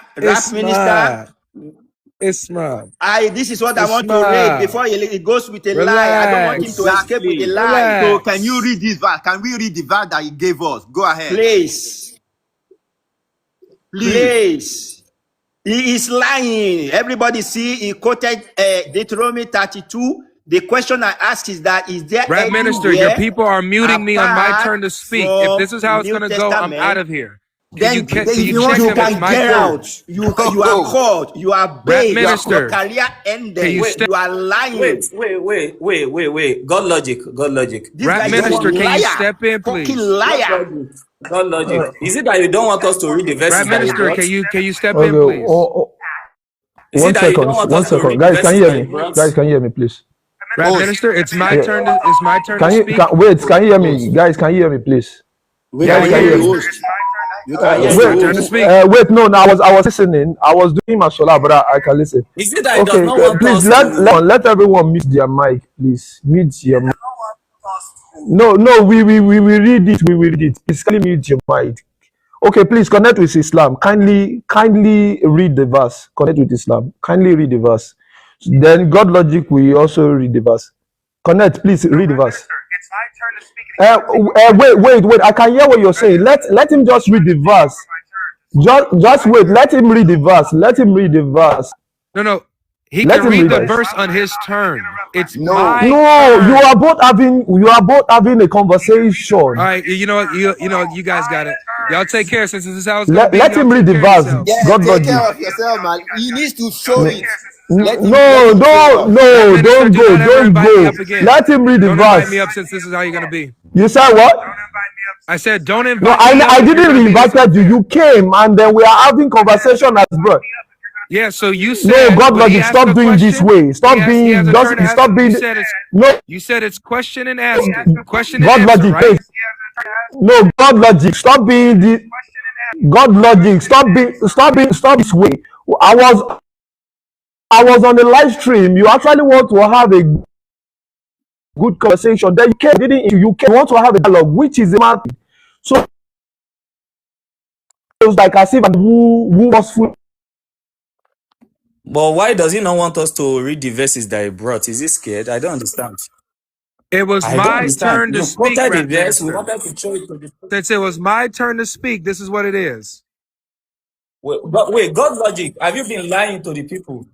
Isma. This is what I want to read before he goes with a lie. I don't want him to escape with a lie. Relax. So can you read this verse? Can we read the verse that he gave us? Go ahead. Please. He is lying. Everybody see, he quoted Deuteronomy 32. The question I ask is that, is there Red Minister, your people are muting me on my turn to speak. If this is how it's going to go, I'm out of here. Then you can get out. You are caught. You are bait. Your career ended. You are lying. Wait. God logic. Red Minister, can you step in, please? Fucking liar. God logic. Is it that you don't want us to read the verses? Red Minister, can you step in, please? One second. Guys, can you hear me? Can you hear me, please? Red Minister, it's my turn to speak. Can you hear me? Guys, can you hear me, please? Yeah, can you hear me? Wait, no, I was listening. I was doing my solar, but I can listen. Is it that you don't want please us let everyone mute their mic, please. Mute your mic. No, we read it. We read it. Please kindly mute your mic. Okay, please connect with Islam. Kindly read the verse. Connect with Islam. Kindly read the verse. Then God logic will also read the verse. Connect, please read the verse. It's my turn to speak. Wait. I can hear what you're saying. Let him just read the verse. Just wait. Let him read the verse. No. He can read the verse on his turn. It's my turn. You are both having a conversation. All right, you know you guys got it. Y'all take care since this is how it's going to be. Let him read the verse. Yeah, God take care of yourself, man. He needs to show it. No, don't go. Let him read the don't verse. Invite me up since this is how you're going to be. You said what? I said don't invite me up. No, I didn't invite you. You came and then we are having conversation as bro. Yeah, so you said no, God logic, stop doing this way. Stop being. No. You said it's question and asking. Question God and answer, logic, right? No, God logic, stop being the. God logic, stop this way. I was on the live stream. You actually want to have a good conversation. Then you want to have a dialogue, which is a matter. So it was like as if who was full. But why does he not want us to read the verses that he brought? Is he scared? I don't understand. It was my turn to speak. Since it was my turn to speak, this is what it is. Wait, God logic, have you been lying to the people?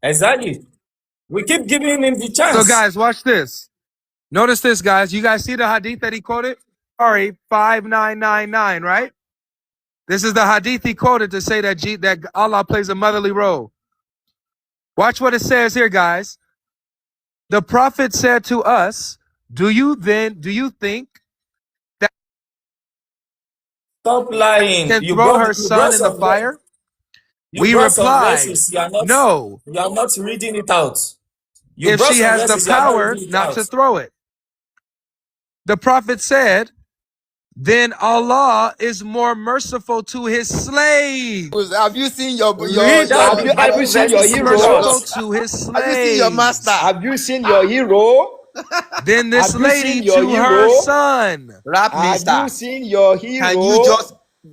Exactly. We keep giving him the chance. So guys, watch this. Notice this, guys. You guys see the hadith that he quoted? Sorry, 5999, right? This is the hadith he quoted to say that Allah plays a motherly role. Watch what it says here, guys. The Prophet said to us, do you think that stop lying? Can throw her son in the fire? We replied, no. You are not reading it out. If she has the power not to throw it. The Prophet said, then Allah is more merciful to his slaves. Have you seen your hero? Have you seen your master? Have you seen your hero? Then this lady to her son. Have you seen your hero? Can you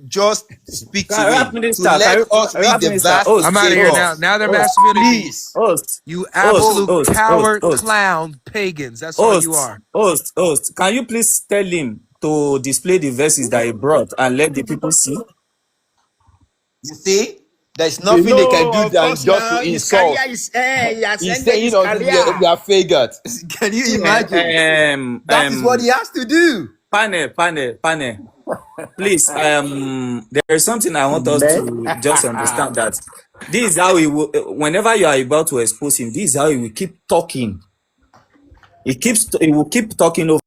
just speak to him? Let us read the verse. I'm out of here now. Now they're mass community. Please. You absolute coward, clown, pagans. That's all you are. Host, can you please tell him to display the verses that he brought and let the people see? You see? There's nothing they can do than just to insult. He's saying we are faggot. Can you imagine? That is what he has to do. Pane. Please, there is something I want us to just understand, that this is how he will, whenever you are about to expose him, this is how he will keep talking. He will keep talking over